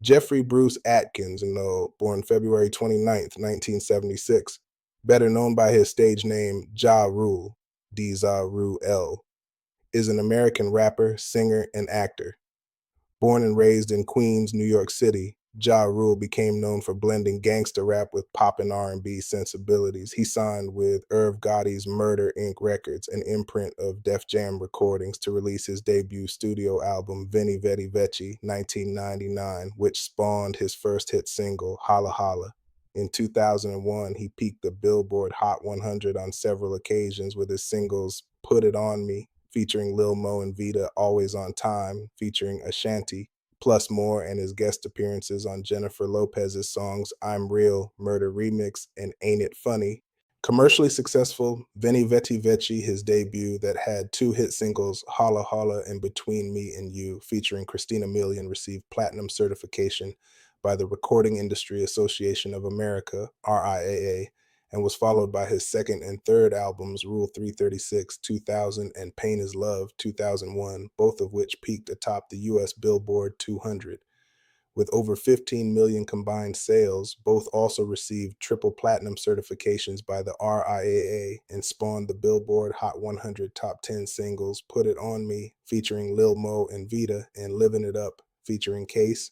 Jeffrey Bruce Atkins, born February 29th, 1976, better known by his stage name Ja Rule, D-Za-Ru-L, is an American rapper, singer, and actor. Born and raised in Queens, New York City, Ja Rule became known for blending gangster rap with pop and R&B sensibilities. He signed with Irv Gotti's Murder Inc. Records, an imprint of Def Jam Recordings, to release his debut studio album, Venni Vetti Vecci, 1999, which spawned his first hit single, Holla Holla. In 2001, he peaked the Billboard Hot 100 on several occasions with his singles Put It On Me, featuring Lil Mo and Vita, Always on Time, featuring Ashanti, plus more, and his guest appearances on Jennifer Lopez's songs I'm Real, Murder Remix, and Ain't It Funny. Commercially successful, Venni Vetti Vecci, his debut, that had two hit singles, Holla Holla and Between Me and You, featuring Christina Milian, received platinum certification by the Recording Industry Association of America, RIAA, and was followed by his second and third albums, Rule 336, 2000, and Pain is Love, 2001, both of which peaked atop the US Billboard 200. With over 15 million combined sales, both also received triple platinum certifications by the RIAA and spawned the Billboard Hot 100 Top 10 singles Put It On Me, featuring Lil Mo and Vita, and Livin' It Up, featuring Case.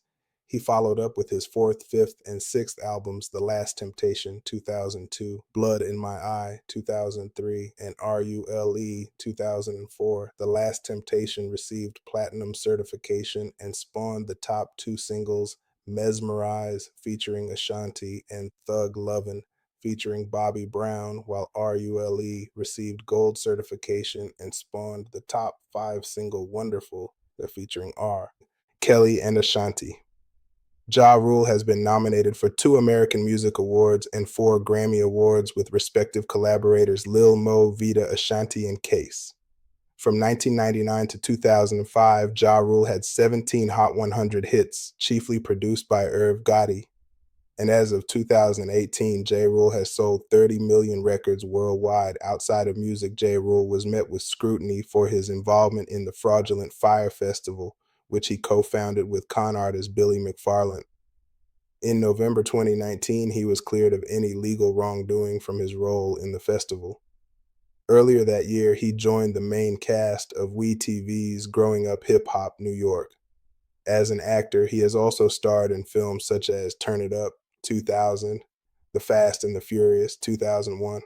He followed up with his fourth, fifth, and sixth albums, The Last Temptation, 2002, Blood in My Eye, 2003, and RULE, 2004. The Last Temptation received platinum certification and spawned the top two singles, Mesmerize, featuring Ashanti, and Thug Lovin', featuring Bobby Brown, while RULE received gold certification and spawned the top five single, Wonderful, featuring R. Kelly and Ashanti. Ja Rule has been nominated for 2 American Music Awards and 4 Grammy Awards with respective collaborators Lil Mo, Vita, Ashanti, and Case. From 1999 to 2005, Ja Rule had 17 Hot 100 hits, chiefly produced by Irv Gotti. And as of 2018, Ja Rule has sold 30 million records worldwide. Outside of music, Ja Rule was met with scrutiny for his involvement in the fraudulent Fire Festival, which he co-founded with con artist Billy McFarland. In November 2019, he was cleared of any legal wrongdoing from his role in the festival. Earlier that year, he joined the main cast of WeTV's Growing Up Hip Hop New York. As an actor, he has also starred in films such as Turn It Up, 2000, The Fast and the Furious, 2001,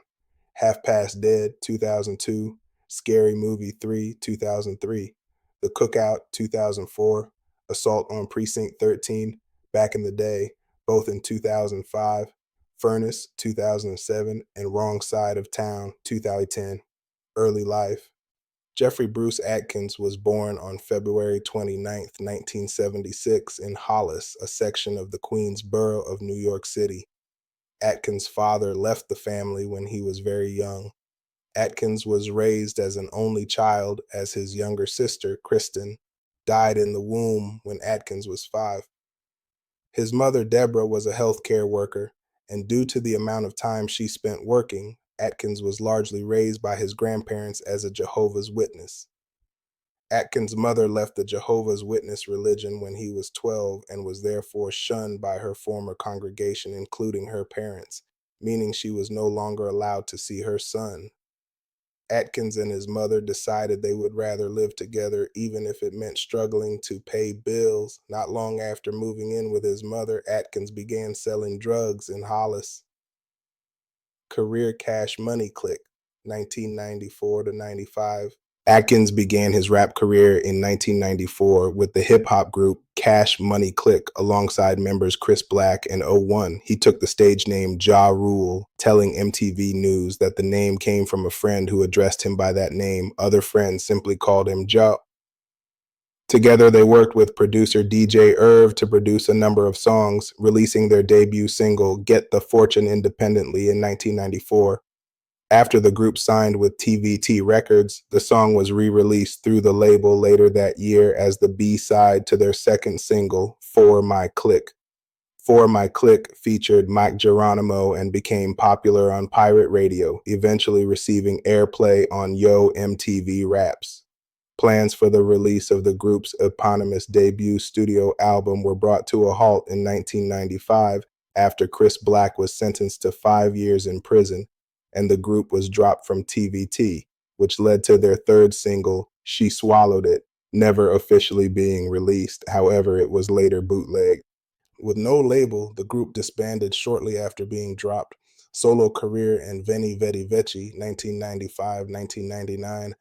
Half Past Dead, 2002, Scary Movie 3, 2003, The Cookout, 2004, Assault on Precinct 13, Back in the Day, both in 2005, Furnace, 2007, and Wrong Side of Town, 2010. Early life. Jeffrey Bruce Atkins was born on February 29, 1976, in Hollis, a section of the Queens borough of New York City. Atkins' father left the family when he was very young. Atkins was raised as an only child, as his younger sister, Kristen, died in the womb when Atkins was 5. His mother, Deborah, was a healthcare worker, and due to the amount of time she spent working, Atkins was largely raised by his grandparents as a Jehovah's Witness. Atkins' mother left the Jehovah's Witness religion when he was 12 and was therefore shunned by her former congregation, including her parents, meaning she was no longer allowed to see her son. Atkins and his mother decided they would rather live together even if it meant struggling to pay bills. Not long after moving in with his mother, Atkins began selling drugs in Hollis. Career Cash Money Click, 1994 to 95. Atkins began his rap career in 1994 with the hip-hop group Cash Money Click alongside members Chris Black and O1. He took the stage name Ja Rule, telling MTV News that the name came from a friend who addressed him by that name. Other friends simply called him Ja. Together, they worked with producer DJ Irv to produce a number of songs, releasing their debut single, Get the Fortune, independently in 1994. After the group signed with TVT Records, the song was re-released through the label later that year as the B-side to their second single, For My Click. For My Click featured Mike Geronimo and became popular on pirate radio, eventually receiving airplay on Yo MTV Raps. Plans for the release of the group's eponymous debut studio album were brought to a halt in 1995 after Chris Black was sentenced to 5 years in prison, and the group was dropped from TVT, which led to their third single, She Swallowed It, never officially being released. However, it was later bootlegged. With no label, the group disbanded shortly after being dropped. Solo career in Venni Vetti Vecci, 1995-1999.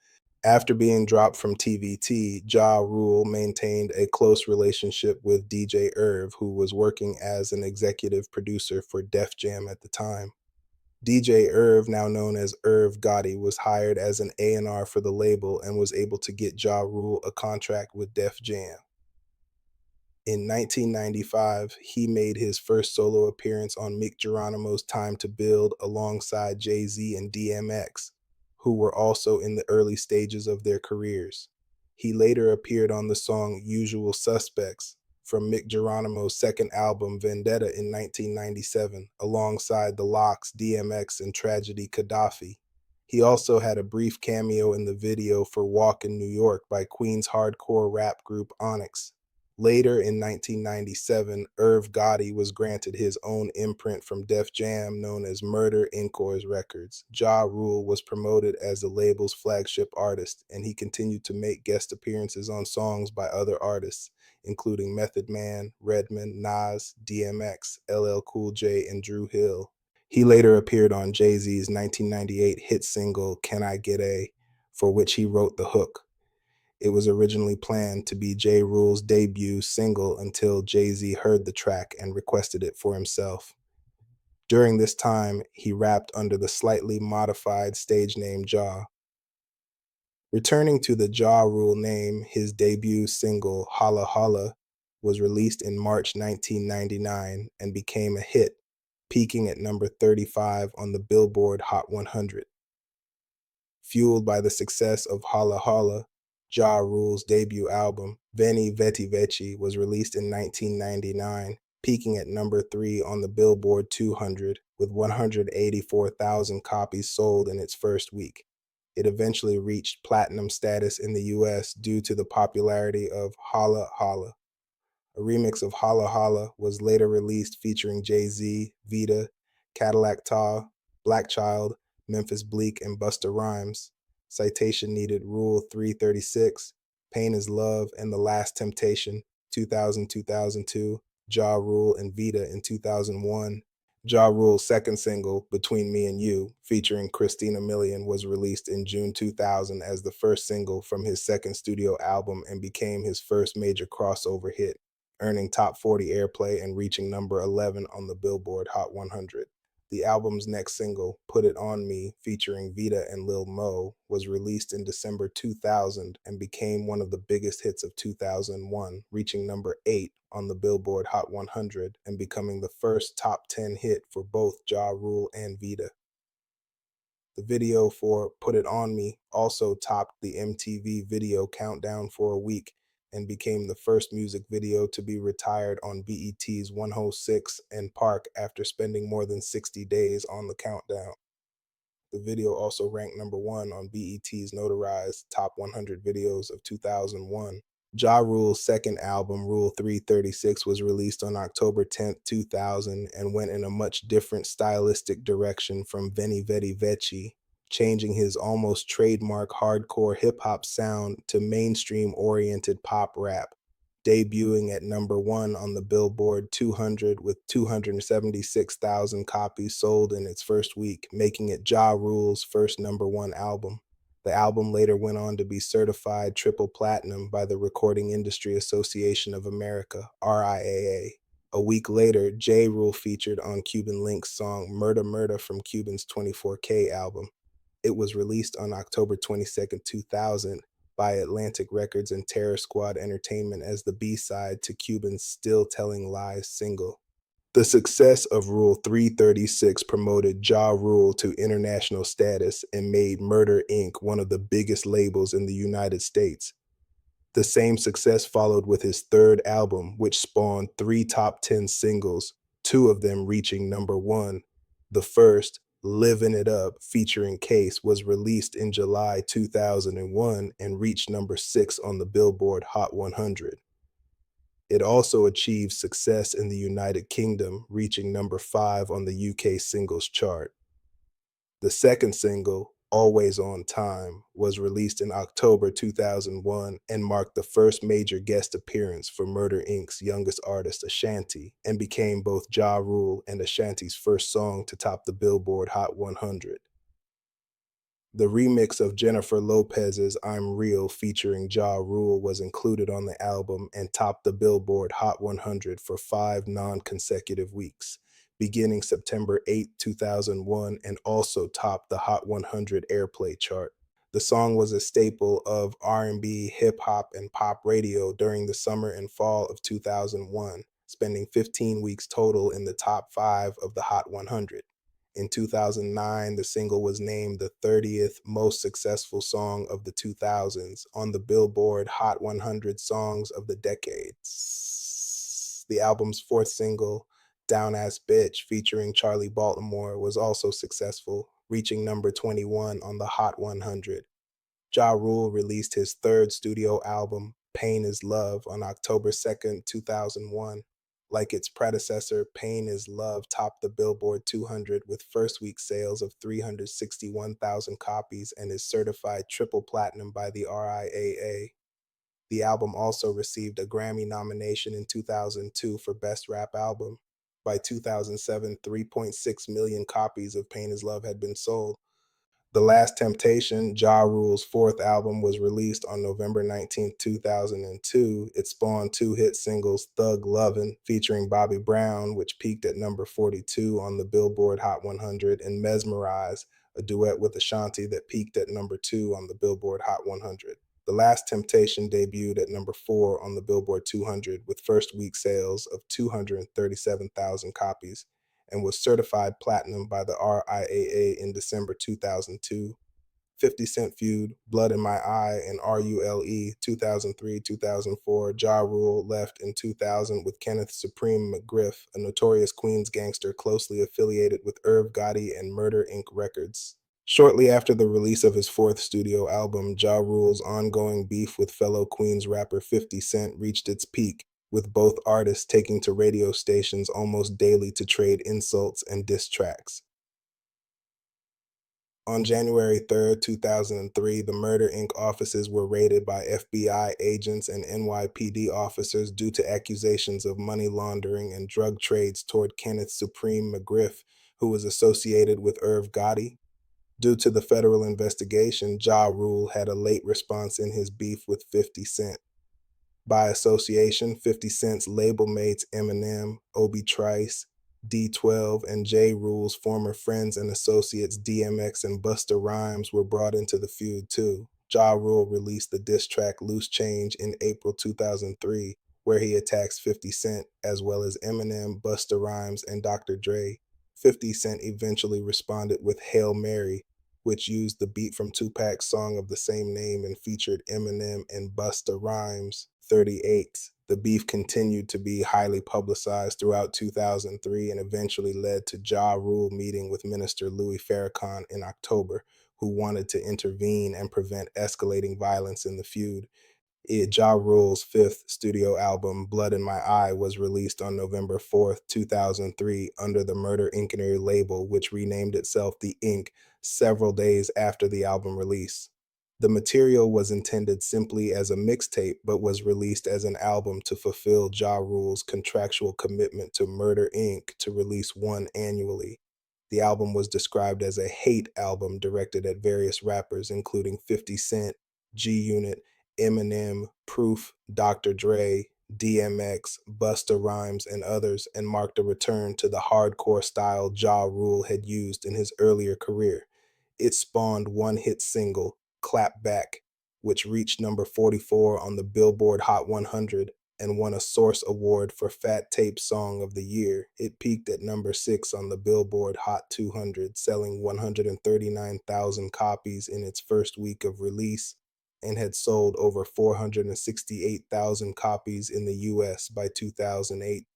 After being dropped from TVT, Ja Rule maintained a close relationship with DJ Irv, who was working as an executive producer for Def Jam at the time. DJ Irv, now known as Irv Gotti, was hired as an A&R for the label and was able to get Ja Rule a contract with Def Jam. In 1995, he made his first solo appearance on Mick Geronimo's Time to Build alongside Jay-Z and DMX, who were also in the early stages of their careers. He later appeared on the song Usual Suspects from Mick Geronimo's second album Vendetta in 1997, alongside The Lox, DMX, and Tragedy Khadafi. He also had a brief cameo in the video for Walk in New York by Queens hardcore rap group Onyx. Later in 1997, Irv Gotti was granted his own imprint from Def Jam known as Murder Incor's Records. Ja Rule was promoted as the label's flagship artist, and he continued to make guest appearances on songs by other artists, including Method Man, Redman, Nas, DMX, LL Cool J, and Dru Hill. He later appeared on Jay-Z's 1998 hit single, Can I Get A, for which he wrote the hook. It was originally planned to be Ja Rule's debut single until Jay-Z heard the track and requested it for himself. During this time, he rapped under the slightly modified stage name Ja. Returning to the Ja Rule name, his debut single, Holla Holla, was released in March 1999 and became a hit, peaking at number 35 on the Billboard Hot 100. Fueled by the success of Holla Holla, Ja Rule's debut album, Venni Vetti Vecci, was released in 1999, peaking at number 3 on the Billboard 200 with 184,000 copies sold in its first week. It eventually reached platinum status in the US due to the popularity of Holla Holla. A remix of Holla Holla was later released featuring Jay-Z, Vita, Cadillac Tah, Black Child, Memphis Bleek, and Busta Rhymes. Citation needed Rule 336, Pain is Love, and The Last Temptation, 2000-2002, Ja Rule and Vita in 2001. Ja Rule's second single, Between Me and You, featuring Christina Milian, was released in June 2000 as the first single from his second studio album and became his first major crossover hit, earning top 40 airplay and reaching number 11 on the Billboard Hot 100. The album's next single, Put It On Me, featuring Vita and Lil Mo, was released in December 2000 and became one of the biggest hits of 2001, reaching number 8 on the Billboard Hot 100 and becoming the first top 10 hit for both Ja Rule and Vita. The video for Put It On Me also topped the MTV Video Countdown for a week and became the first music video to be retired on BET's 106 and Park after spending more than 60 days on the countdown. The video also ranked number 1 on BET's notarized Top 100 Videos of 2001. Ja Rule's second album, Rule 336, was released on October 10, 2000, and went in a much different stylistic direction from Venni Vetti Vecci, changing his almost trademark hardcore hip-hop sound to mainstream-oriented pop rap, debuting at number 1 on the Billboard 200 with 276,000 copies sold in its first week, making it Ja Rule's first number 1 album. The album later went on to be certified triple platinum by the Recording Industry Association of America, RIAA. A week later, Ja Rule featured on Cuban Link's song Murda Murda from Cuban's 24K album. It was released on October 22, 2000 by Atlantic Records and Terror Squad Entertainment as the B-side to Cuban's Still Telling Lies single. The success of Rule 336 promoted Ja Rule to international status and made Murder Inc. one of the biggest labels in the United States. The same success followed with his third album, which spawned 3 top 10 singles, 2 of them reaching number 1. The first, Living It Up featuring Case was released in July 2001 and reached number 6 on the Billboard Hot 100. It also achieved success in the United Kingdom, reaching number 5 on the UK singles chart. The second single, Always on Time, was released in October 2001 and marked the first major guest appearance for Murder Inc.'s youngest artist, Ashanti, and became both Ja Rule and Ashanti's first song to top the Billboard Hot 100. The remix of Jennifer Lopez's I'm Real featuring Ja Rule was included on the album and topped the Billboard Hot 100 for 5 non-consecutive weeks, beginning September 8, 2001, and also topped the Hot 100 airplay chart. The song was a staple of R&B, hip hop, and pop radio during the summer and fall of 2001, spending 15 weeks total in the top 5 of the Hot 100. In 2009, the single was named the 30th most successful song of the 2000s on the Billboard Hot 100 Songs of the Decade. The album's fourth single, Down Ass Bitch, featuring Charlie Baltimore, was also successful, reaching number 21 on the Hot 100. Ja Rule released his third studio album, Pain is Love, on October 2, 2001. Like its predecessor, Pain is Love topped the Billboard 200 with first week sales of 361,000 copies and is certified triple platinum by the RIAA. The album also received a Grammy nomination in 2002 for Best Rap Album. By 2007, 3.6 million copies of Pain is Love had been sold. The Last Temptation, Ja Rule's fourth album, was released on November 19, 2002. It spawned 2 hit singles, Thug Lovin', featuring Bobby Brown, which peaked at number 42 on the Billboard Hot 100, and Mesmerize, a duet with Ashanti that peaked at number 2 on the Billboard Hot 100. The Last Temptation debuted at number 4 on the Billboard 200 with first week sales of 237,000 copies and was certified platinum by the RIAA in December 2002. 50 Cent feud, Blood in My Eye, and RULE 2003-2004. Ja Rule left in 2000 with Kenneth Supreme McGriff, a notorious Queens gangster closely affiliated with Irv Gotti and Murder Inc. Records. Shortly after the release of his fourth studio album, Ja Rule's ongoing beef with fellow Queens rapper 50 Cent reached its peak, with both artists taking to radio stations almost daily to trade insults and diss tracks. On January 3, 2003, the Murder Inc. offices were raided by FBI agents and NYPD officers due to accusations of money laundering and drug trades toward Kenneth Supreme McGriff, who was associated with Irv Gotti. Due to the federal investigation, Ja Rule had a late response in his beef with 50 Cent. By association, 50 Cent's label mates Eminem, Obi Trice, D12, and J. Rule's former friends and associates DMX and Busta Rhymes were brought into the feud too. Ja Rule released the diss track Loose Change in April 2003, where he attacks 50 Cent, as well as Eminem, Busta Rhymes, and Dr. Dre. 50 Cent eventually responded with Hail Mary, which used the beat from Tupac's song of the same name and featured Eminem and Busta Rhymes. 38. The beef continued to be highly publicized throughout 2003 and eventually led to Ja Rule meeting with Minister Louis Farrakhan in October, who wanted to intervene and prevent escalating violence in the feud. Ja Rule's fifth studio album, Blood in My Eye, was released on November 4, 2003 under the Murder Inc. label, which renamed itself The Inc. several days after the album release. The material was intended simply as a mixtape, but was released as an album to fulfill Ja Rule's contractual commitment to Murder Inc. to release one annually. The album was described as a hate album directed at various rappers, including 50 Cent, G Unit, Eminem, Proof, Dr. Dre, DMX, Busta Rhymes, and others, and marked a return to the hardcore style Ja Rule had used in his earlier career. It spawned one hit single, Clap Back, which reached number 44 on the Billboard Hot 100 and won a Source Award for Fat Tape Song of the Year. It peaked at number 6 on the Billboard Hot 200, selling 139,000 copies in its first week of release, and had sold over 468,000 copies in the US by 2008.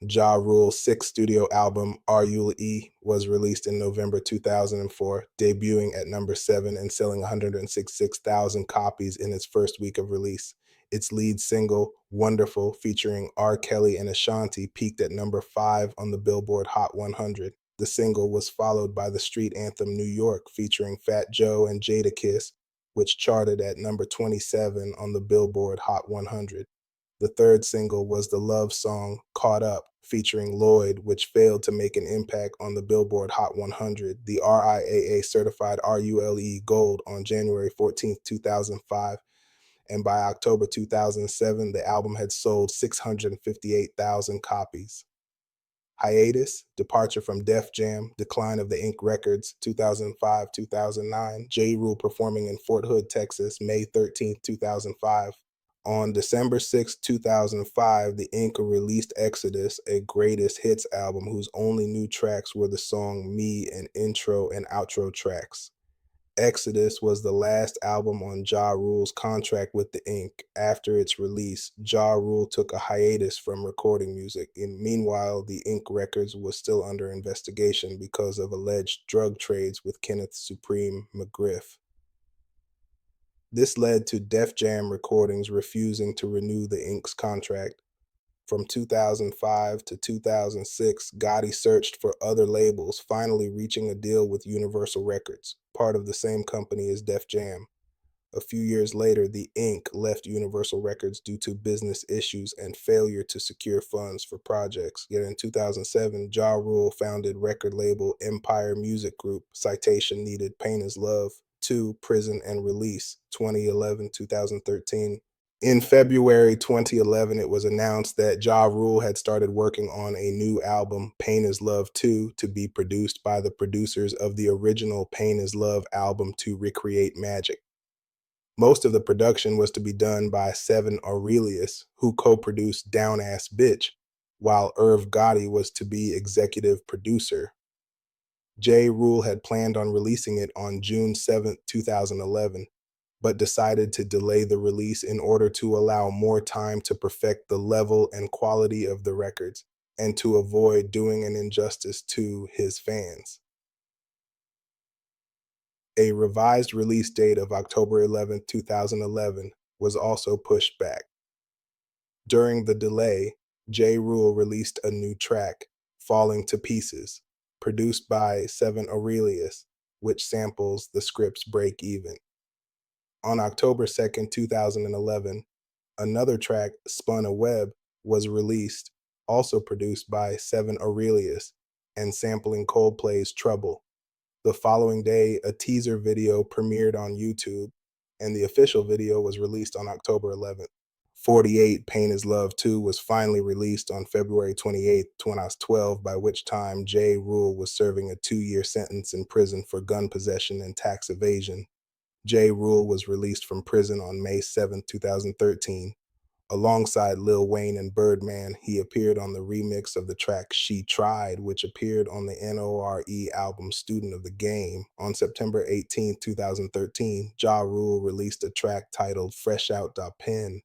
Ja Rule's sixth studio album, R.U.L.E., was released in November 2004, debuting at number 7 and selling 166,000 copies in its first week of release. Its lead single, Wonderful, featuring R. Kelly and Ashanti, peaked at number 5 on the Billboard Hot 100. The single was followed by the street anthem New York, featuring Fat Joe and Jadakiss, which charted at number 27 on the Billboard Hot 100. The third single was the love song Caught Up, featuring Lloyd, which failed to make an impact on the Billboard Hot 100. The RIAA certified RULE Gold on January 14, 2005, and by October 2007, the album had sold 658,000 copies. Hiatus, departure from Def Jam, decline of the Ink Records, 2005-2009, J. Rule performing in Fort Hood, Texas, May 13, 2005. On December 6, 2005, the Ink released Exodus, a greatest hits album whose only new tracks were the song Me and intro and outro tracks. Exodus was the last album on Ja Rule's contract with the Ink. After its release, Ja Rule took a hiatus from recording music, and meanwhile, the Ink Records was still under investigation because of alleged drug trades with Kenneth Supreme McGriff. This led to Def Jam Recordings refusing to renew the Ink's contract. From 2005 to 2006, Gotti searched for other labels, finally reaching a deal with Universal Records, part of the same company as Def Jam. A few years later, the Ink left Universal Records due to business issues and failure to secure funds for projects. Yet in 2007, Ja Rule founded record label Empire Music Group. Citation needed: Pain is Love. 2. Prison and Release, 2011-2013. In February 2011, it was announced that Ja Rule had started working on a new album, Pain is Love 2, to be produced by the producers of the original Pain is Love album to recreate magic. Most of the production was to be done by Seven Aurelius, who co-produced Down Ass Bitch, while Irv Gotti was to be executive producer. J. Rule had planned on releasing it on June 7, 2011, but decided to delay the release in order to allow more time to perfect the level and quality of the records and to avoid doing an injustice to his fans. A revised release date of October 11, 2011 was also pushed back. During the delay, J. Rule released a new track, Falling to Pieces, produced by Seven Aurelius, which samples the script's Break Even. On October 2, 2011, another track, Spun a Web, was released, also produced by Seven Aurelius and sampling Coldplay's Trouble. The following day, a teaser video premiered on YouTube, and the official video was released on October 11th. 48 Pain is Love 2 was finally released on February 28, 2012, by which time J. Rule was serving a 2-year sentence in prison for gun possession and tax evasion. J. Rule was released from prison on May 7, 2013. Alongside Lil Wayne and Birdman, he appeared on the remix of the track She Tried, which appeared on the NORE album Student of the Game. On September 18, 2013, Ja Rule released a track titled Fresh Out Da Pen.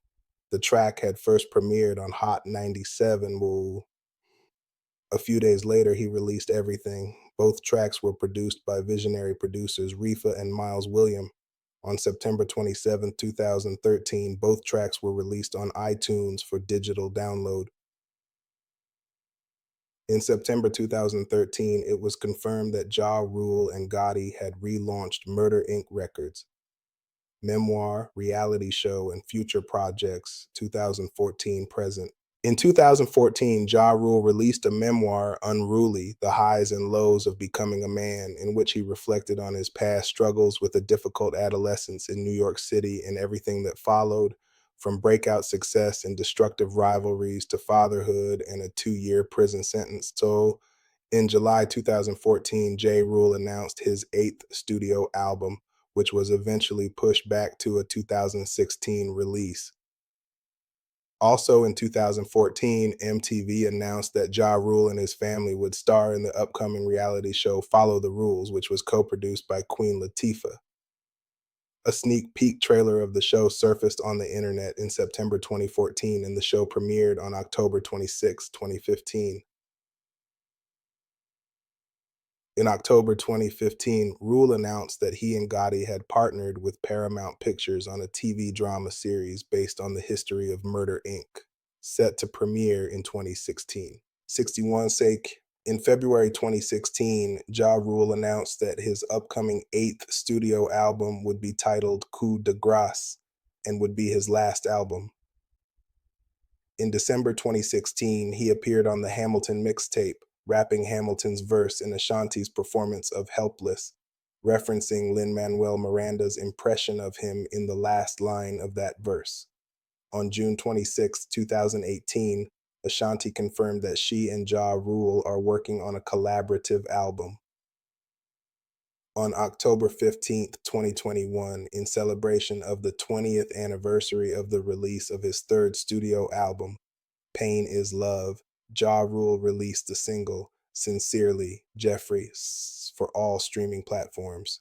The track had first premiered on Hot 97. A few days later, he released Everything. Both tracks were produced by visionary producers Reefa and Miles William. On September 27, 2013, both tracks were released on iTunes for digital download. In September 2013, it was confirmed that Ja Rule and Gotti had relaunched Murder Inc. Records. Memoir, reality show, and future projects, 2014 present. In 2014, Ja Rule released a memoir, Unruly: The Highs and Lows of Becoming a Man, in which he reflected on his past struggles with a difficult adolescence in New York City and everything that followed, from breakout success and destructive rivalries to fatherhood and a 2-year prison sentence. So, in July 2014, J. Rule announced his 8th studio album, which was eventually pushed back to a 2016 release. Also in 2014, MTV announced that Ja Rule and his family would star in the upcoming reality show Follow the Rules, which was co-produced by Queen Latifah. A sneak peek trailer of the show surfaced on the internet in September 2014, and the show premiered on October 26, 2015. In October 2015, Rule announced that he and Gotti had partnered with Paramount Pictures on a TV drama series based on the history of Murder Inc., set to premiere in 2016. 61 sake. In February 2016, Ja Rule announced that his upcoming eighth studio album would be titled Coup de Grace and would be his last album. In December 2016, he appeared on the Hamilton mixtape, rapping Hamilton's verse in Ashanti's performance of Helpless, referencing Lin-Manuel Miranda's impression of him in the last line of that verse. On June 26, 2018, Ashanti confirmed that she and Ja Rule are working on a collaborative album. On October 15, 2021, in celebration of the 20th anniversary of the release of his third studio album, Pain is Love, Ja Rule released the single Sincerely, Jeffrey, for all streaming platforms.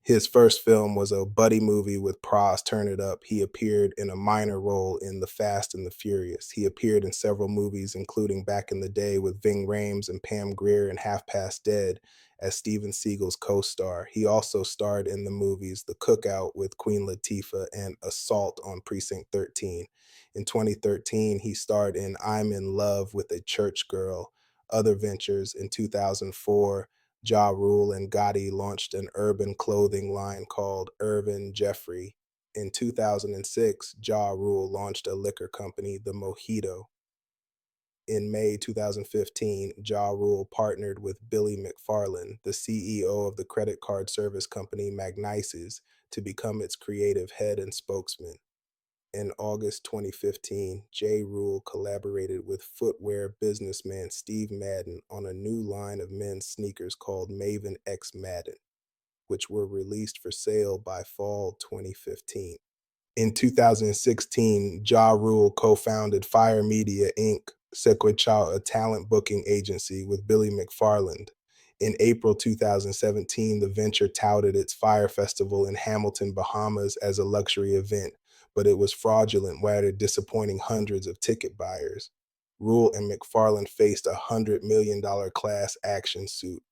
His first film was a buddy movie with Pras Turn It Up. He appeared in a minor role in The Fast and the Furious. He appeared in several movies, including Back in the Day with Ving Rhames and Pam Grier, and Half Past Dead as Steven Seagal's co-star. He also starred in the movies The Cookout with Queen Latifah and Assault on Precinct 13. In 2013, he starred in I'm in Love with a Church Girl. Other ventures: in 2004, Ja Rule and Gotti launched an urban clothing line called Irvin Jeffrey. In 2006, Ja Rule launched a liquor company, The Mojito. In May 2015, Ja Rule partnered with Billy McFarland, the CEO of the credit card service company Magnises, to become its creative head and spokesman. In August 2015, J. Rule collaborated with footwear businessman Steve Madden on a new line of men's sneakers called Maven X Madden, which were released for sale by fall 2015. In 2016, Ja Rule co-founded Fire Media Inc., Sequechao, a talent booking agency, with Billy McFarland. In April 2017, the venture touted its Fire Festival in Hamilton, Bahamas as a luxury event, but it was fraudulent, while disappointing hundreds of ticket buyers. Rule and McFarland faced a $100 million class action suit.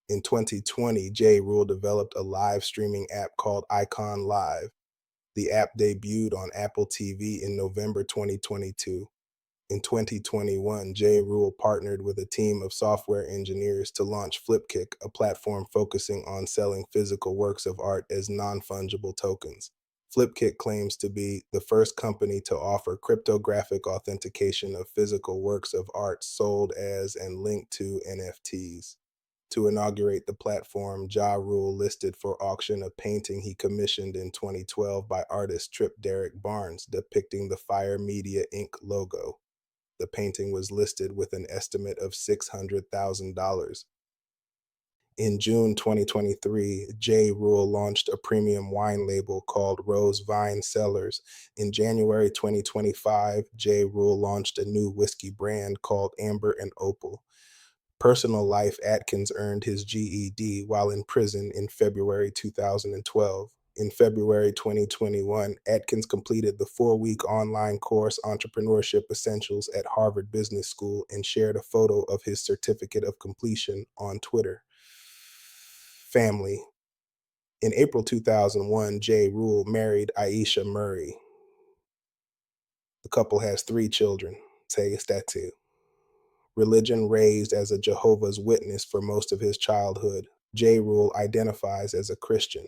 In 2020, J. Rule developed a live streaming app called Icon Live. The app debuted on Apple TV in November 2022. In 2021, J. Rule partnered with a team of software engineers to launch Flipkick, a platform focusing on selling physical works of art as non-fungible tokens. Flipkick claims to be the first company to offer cryptographic authentication of physical works of art sold as and linked to NFTs. To inaugurate the platform, Ja Rule listed for auction a painting he commissioned in 2012 by artist Trip Derek Barnes depicting the Fire Media Inc. logo. The painting was listed with an estimate of $600,000. In June 2023, J. Rule launched a premium wine label called Rose Vine Cellars. In January 2025, J. Rule launched a new whiskey brand called Amber and Opal. Personal life: Atkins earned his GED while in prison in February 2012. In February 2021, Atkins completed the 4-week online course Entrepreneurship Essentials at Harvard Business School and shared a photo of his certificate of completion on Twitter. Family. In April 2001, J. Rule married Aisha Murray. The couple has 3 children. Say it's that too. Religion: raised as a Jehovah's Witness for most of his childhood, J. Rule identifies as a Christian.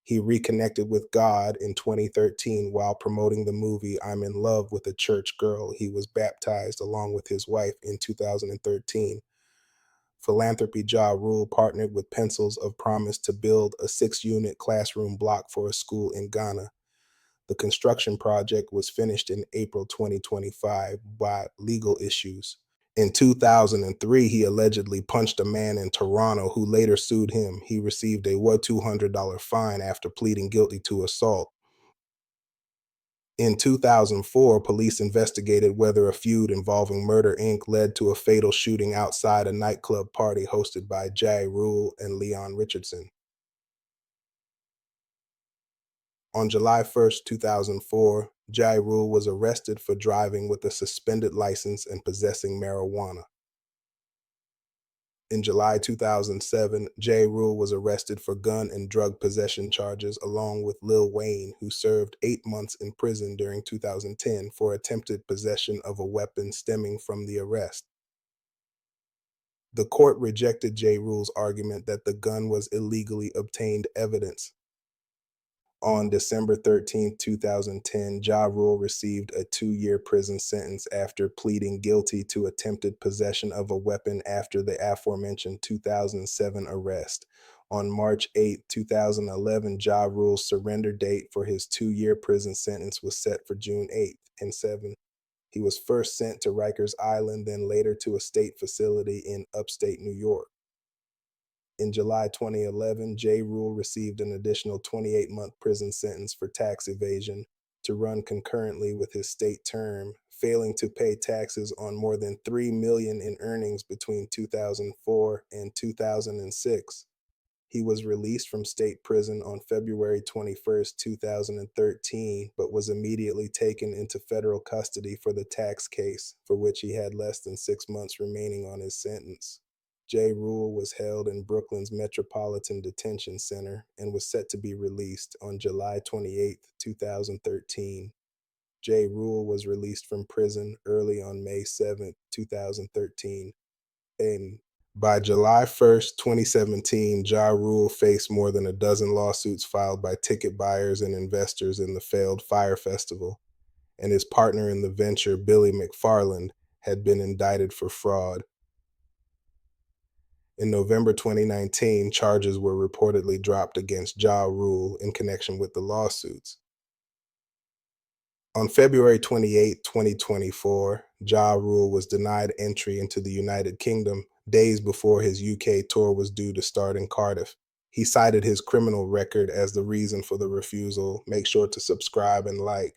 He reconnected with God in 2013 while promoting the movie I'm in Love with a Church Girl. He was baptized along with his wife in 2013. Philanthropy: Ja Rule partnered with Pencils of Promise to build a 6-unit classroom block for a school in Ghana. The construction project was finished in April 2025 by legal issues. In 2003, he allegedly punched a man in Toronto who later sued him. He received a $200 fine after pleading guilty to assault. In 2004, police investigated whether a feud involving Murder Inc. led to a fatal shooting outside a nightclub party hosted by J. Rule and Leon Richardson. On July 1st, 2004, Ja Rule was arrested for driving with a suspended license and possessing marijuana. In July 2007, Ja Rule was arrested for gun and drug possession charges along with Lil Wayne, who served 8 months in prison during 2010 for attempted possession of a weapon stemming from the arrest. The court rejected Ja Rule's argument that the gun was illegally obtained evidence. On December 13, 2010, Ja Rule received a 2-year prison sentence after pleading guilty to attempted possession of a weapon after the aforementioned 2007 arrest. On March 8, 2011, Ja Rule's surrender date for his 2-year prison sentence was set for June 8th and 7. He was first sent to Rikers Island, then later to a state facility in upstate New York. In July 2011, Ja Rule received an additional 28-month prison sentence for tax evasion to run concurrently with his state term, failing to pay taxes on more than $3 million in earnings between 2004 and 2006. He was released from state prison on February 21st, 2013, but was immediately taken into federal custody for the tax case, for which he had less than 6 months remaining on his sentence. Ja Rule was held in Brooklyn's Metropolitan Detention Center and was set to be released on July 28, 2013. Ja Rule was released from prison early on May 7, 2013, and by July 1st, 2017, Ja Rule faced more than a dozen lawsuits filed by ticket buyers and investors in the failed Fyre Festival, and his partner in the venture, Billy McFarland, had been indicted for fraud. In November 2019, charges were reportedly dropped against Ja Rule in connection with the lawsuits. On February 28, 2024, Ja Rule was denied entry into the United Kingdom days before his UK tour was due to start in Cardiff. He cited his criminal record as the reason for the refusal. Make sure to subscribe and like.